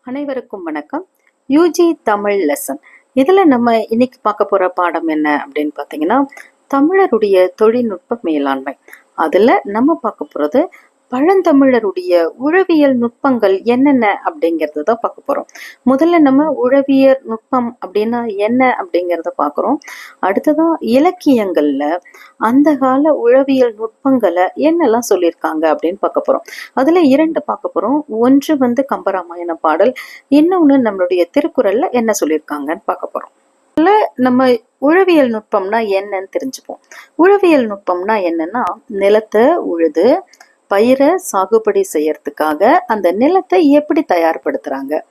அனைவருக்கும் வணக்கம். UG Tamil lesson. இதில் நம்ம இன்னைக்கு பார்க்க போகிற பாடம் என்ன அப்படின்னு பார்த்தீங்கன்னா, தமிழருடைய தொழில்நுட்ப மேலாண்மை. அதில் நம்ம பார்க்க போகிறது பழந்தமிழருடைய உழவியல் நுட்பங்கள் என்னென்ன அப்படிங்கிறது தான் பார்க்க போகிறோம். முதல்ல நம்ம உழவியல் நுட்பம் அப்படின்னா என்ன அப்படிங்கிறத பார்க்குறோம். அடுத்ததான் இலக்கியங்களில் அந்த கால உழவியல் நுட்பங்களை என்னெல்லாம் சொல்லியிருக்காங்க அப்படின்னு பார்க்க போகிறோம். அதில் இரண்டு பார்க்க போகிறோம். ஒன்று கம்பராமாயண பாடல், இன்னொன்று நம்மளுடைய திருக்குறள்ல என்ன சொல்லியிருக்காங்கன்னு பார்க்க போகிறோம். நம்ம உழவியல் நுட்பம்னா என்னன்னு தெரிஞ்சுப்போம். உழவியல் நுட்பம்னா என்னன்னா, நிலத்தை உழுது பயிரை சாகுபடி செய்யறதுக்காக அந்த நிலத்தை எப்படி தயார்படுத்துறாங்க,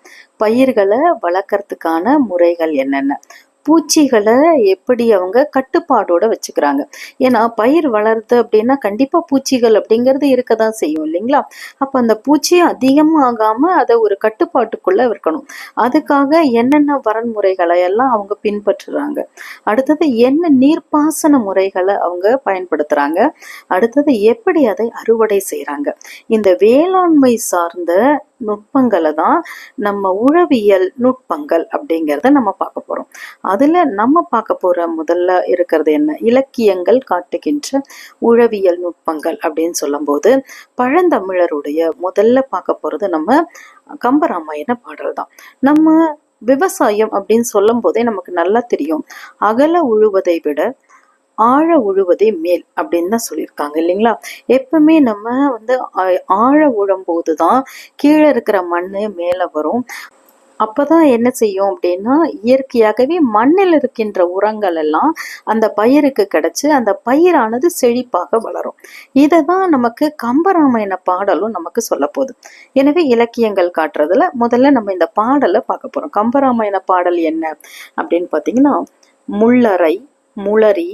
பயிர்களை வளர்க்கறதுக்கான முறைகள் என்னென்ன, பூச்சிகளை எப்படி அவங்க கட்டுப்பாடோட வச்சுக்கிறாங்க. ஏன்னா பயிர் வளருது அப்படின்னா கண்டிப்பா பூச்சிகள் அப்படிங்கிறது இருக்கதான் செய்யும் இல்லைங்களா. அப்ப அந்த பூச்சி அதிகமாகாம அதை ஒரு கட்டுப்பாட்டுக்குள்ள இருக்கணும். அதுக்காக என்னென்ன வரன்முறைகளை எல்லாம் அவங்க பின்பற்றுறாங்க. அடுத்தது என்ன நீர்ப்பாசன முறைகளை அவங்க பயன்படுத்துறாங்க. அடுத்தது எப்படி அதை அறுவடை செய்யறாங்க. இந்த வேளாண்மை சார்ந்த நுட்பங்களை தான் நம்ம உழவியல் நுட்பங்கள் அப்படிங்கிறத நம்ம பார்க்க போறோம். அதுல நம்ம பார்க்க போற முதல்ல இருக்கிறது என்ன, இலக்கியங்கள் காட்டுகின்ற உழவியல் நுட்பங்கள் அப்படின்னு சொல்லும் போது பழந்தமிழருடைய முதல்ல பார்க்க போறது நம்ம கம்பராமாயண பாடல் தான். நம்ம விவசாயம் அப்படின்னு சொல்லும் போதே நமக்கு நல்லா தெரியும், அகல உழுவதை விட ஆழ உழுவதே மேல் அப்படின்னு தான் சொல்லியிருக்காங்க இல்லைங்களா. எப்பவுமே நம்ம ஆழ உழும் போதுதான் கீழே இருக்கிற மண்ணு மேல வரும். அப்பதான் என்ன செய்யும் அப்படின்னா, இயற்கையாகவே மண்ணில் இருக்கின்ற உரங்கள் எல்லாம் அந்த பயிருக்கு கிடைச்சு அந்த பயிரானது செழிப்பாக வளரும். இதை தான் நமக்கு கம்பராமாயண பாடலும் நமக்கு சொல்ல போகுது. எனவே இலக்கியங்கள் காட்டுறதுல முதல்ல நம்ம இந்த பாடலை பார்க்க போறோம். கம்பராமாயண பாடல் என்ன அப்படின்னு பார்த்தீங்கன்னா, முள்ளரை முளரி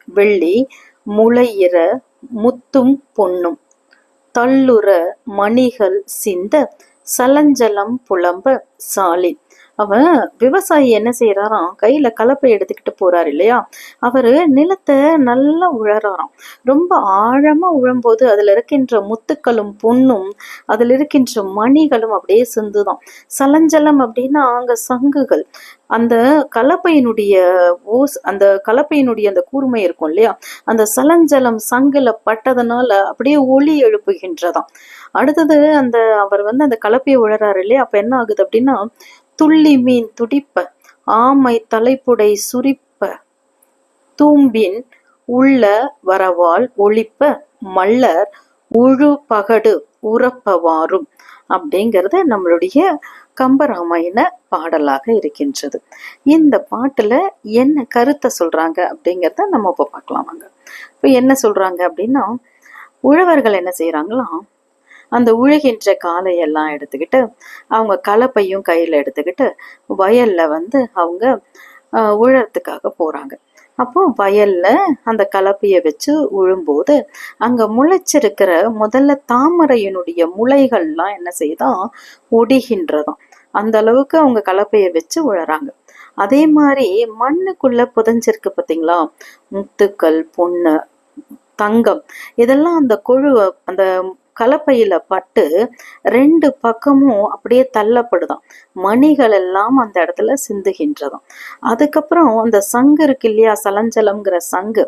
வெள்ளி முளையிற முத்தும் பொன்னும் தள்ளுற மணிகள் சிந்த சலஞ்சலம் புலம்ப சாலில். அவன் விவசாயி என்ன செய்யறாராம், கையில கலப்பை எடுத்துக்கிட்டு போறாரு இல்லையா. அவரு நிலத்தை நல்லா உழறாராம். ரொம்ப ஆழமா உழும்போது அதுல இருக்கின்ற முத்துக்களும் பொன்னும் அதுல இருக்கின்ற மணிகளும் அப்படியே சிந்துதான். சலஞ்சலம் அப்படின்னா அங்க சங்குகள், அந்த கலப்பையினுடைய அந்த கலப்பையினுடைய அந்த கூர்மை இருக்கும் இல்லையா, அந்த சலஞ்சலம் சங்குல பட்டதுனால அப்படியே ஒளி எழுப்புகின்றதாம். அடுத்தது அவர் அந்த கலப்பையை உழறாரு இல்லையா. அப்ப என்ன ஆகுது அப்படின்னா, துள்ளி மீன் துடிப்ப ஆமை தலைப்புடை சுரிப்ப தூம்பின் உள்ள வரவால் ஒளிப்ப மல்லர் உழு பகடு உறப்பவாரும் அப்படிங்கிறது நம்மளுடைய கம்பராமாயண பாடலாக இருக்கின்றது. இந்த பாட்டுல என்ன கருத்தை சொல்றாங்க அப்படிங்கிறத நம்ம இப்ப பார்க்கலாமாங்க. இப்ப என்ன சொல்றாங்க அப்படின்னா, உழவர்கள் என்ன செய்யறாங்களாம், அந்த உழுகின்ற காலையெல்லாம் எடுத்துக்கிட்டு அவங்க கலப்பையும் கையில எடுத்துக்கிட்டு வயல்ல அவங்க உழறதுக்காக போறாங்க. அப்போ வயல்ல அந்த கலப்பையை வச்சு உழும்போது அங்க முளைச்சிருக்கிற முதல்ல தாமரையினுடைய முளைகள்லாம் என்ன செய்யுதான், ஒடிகின்றதாம். அந்த அளவுக்கு அவங்க கலப்பையை வச்சு உழறாங்க. அதே மாதிரி மண்ணுக்குள்ள புதைஞ்சிருக்கு பார்த்தீங்களா, முத்துக்கள் பொண்ணு தங்கம், இதெல்லாம் அந்த கொழு அந்த கலப்பையில பட்டு ரெண்டு பக்கமும் அப்படியே தள்ளப்படுதாம். மணிகள் எல்லாம் அந்த இடத்துல சிந்துகின்றதாம். அதுக்கப்புறம் அந்த சங்கு இருக்கு இல்லையா, சலஞ்சலம்ங்கிற சங்கு,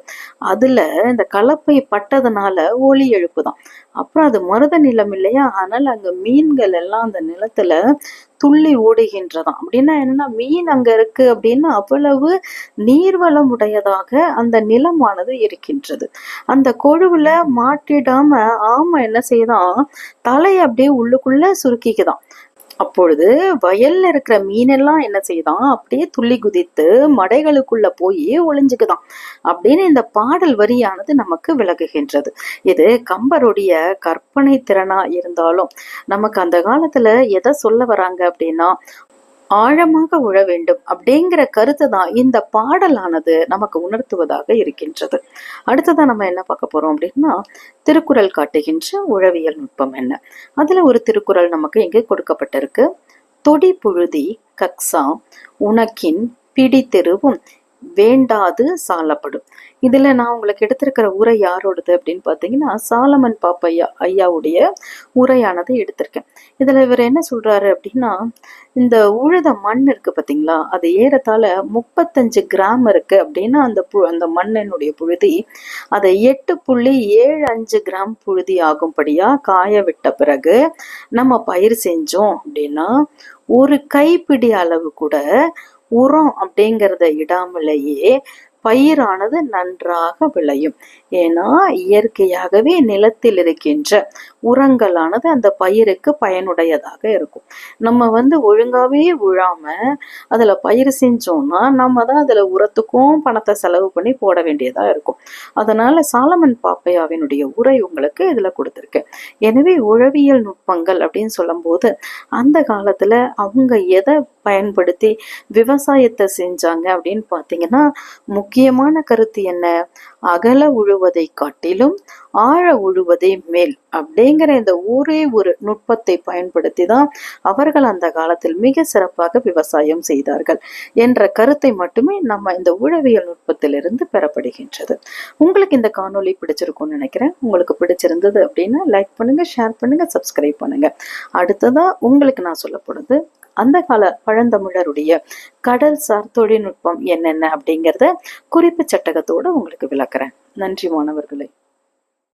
அதுல இந்த கலப்பை பட்டதுனால ஒளி எழுப்புதான். அப்புறம் அது மருத நிலம் இல்லையா, அதனால அங்க மீன்கள் எல்லாம் அந்த நிலத்துல துள்ளி ஓடுகின்றதாம். அப்படின்னா என்னன்னா, மீன் அங்க இருக்கு அப்படின்னா அவ்வளவு நீர்வளம் உடையதாக அந்த நிலமானது இருக்கின்றது. அந்த கொழுவுல மாட்டிடாம ஆமை என்ன செய்யுதான், தலையை அப்படியே உள்ளுக்குள்ள சுருக்கிக்குதான். அப்பொழுது வயல்ல இருக்கிற மீனெல்லாம் என்ன செய்யுதான், அப்படியே துள்ளி குதித்து மடைகளுக்குள்ள போய் ஒளிஞ்சுக்குதான் அப்படின்னு இந்த பாடல் வரியானது நமக்கு விளக்குகின்றது. இது கம்பருடைய கற்பனை திறனா இருந்தாலும் நமக்கு அந்த காலத்துல எதை சொல்ல வராங்க அப்படின்னா, ஆழமாக உழ வேண்டும் அப்படிங்கிற கருத்தை தான் இந்த பாடலானது நமக்கு உணர்த்துவதாக இருக்கின்றது. அடுத்ததான் நம்ம என்ன பார்க்க போறோம் அப்படின்னா, திருக்குறள் காட்டுகின்ற உழவியல் நுட்பம் என்ன. அதுல ஒரு திருக்குறள் நமக்கு இங்கே கொடுக்கப்பட்டிருக்கு. தொடி புழுதி கக்ஸா உனக்கின் பிடி தெருவும் வேண்டாது சாலப்படும். இதுல நான் உங்களுக்கு எடுத்திருக்கிற உரை யாரோடது அப்படின்னு பார்த்தீங்கன்னா, சாலமன் பாப்பையா ஐயாவுடைய உரையானது எடுத்திருக்கேன். இதுல இவர் என்ன சொல்றாரு அப்படின்னா, இந்த உழுத மண் இருக்கு பார்த்தீங்களா, அது ஏறத்தாழ 35 கிராம் இருக்கு அப்படின்னா அந்த மண்ணினுடைய புழுதி அதை 8.75 கிராம் புழுதி ஆகும்படியா காய விட்ட பிறகு நம்ம பயிர் செஞ்சோம் அப்படின்னா, ஒரு கைப்பிடி அளவு கூட உரம் அப்படிங்கிறத இடாமலேயே பயிரானது நன்றாக விளையும். ஏன்னா இயற்கையாகவே நிலத்தில் இருக்கின்ற உரங்களானது அந்த பயிருக்கு பயனுடையதாக இருக்கும். நம்ம ஒழுங்காவே உழாம அதுல பயிர் செஞ்சோம்னா நம்ம தான் அதுல உரத்துக்கும் பணத்தை செலவு பண்ணி போட வேண்டியதா இருக்கும். அதனால சாலமன் பாப்பையாவினுடைய உரை உங்களுக்கு இதுல கொடுத்திருக்கேன். எனவே உழவியல் நுட்பங்கள் அப்படின்னு சொல்லும் போது அந்த காலத்துல அவங்க எதை பயன்படுத்தி விவசாயத்தை செஞ்சாங்க அப்படின்னு பார்த்தீங்கன்னா, முக்கியமான கருத்து என்ன, அகல உழுவதை காட்டிலும் ஆழ உழுவதே மேல் அப்படிங்கிற இந்த ஒரே ஒரு நுட்பத்தை பயன்படுத்தி தான் அவர்கள் அந்த காலத்தில் மிக சிறப்பாக விவசாயம் செய்தார்கள் என்ற கருத்தை மட்டுமே நம்ம இந்த உழவியல் நுட்பத்திலிருந்து பெறப்படுகின்றது. உங்களுக்கு இந்த காணொளி பிடிச்சிருக்கும்னு நினைக்கிறேன். உங்களுக்கு பிடிச்சிருந்தது அப்படின்னா லைக் பண்ணுங்க, ஷேர் பண்ணுங்க, சப்ஸ்கிரைப் பண்ணுங்க. அடுத்ததா உங்களுக்கு நான் சொல்ல போறது அந்த கால பழந்தமிழருடைய கடல்சார் தொழில்நுட்பம் என்னென்ன அப்படிங்கிறத குறிப்பு சட்டகத்தோடு உங்களுக்கு விளக்குறேன். நன்றி மாணவர்களே.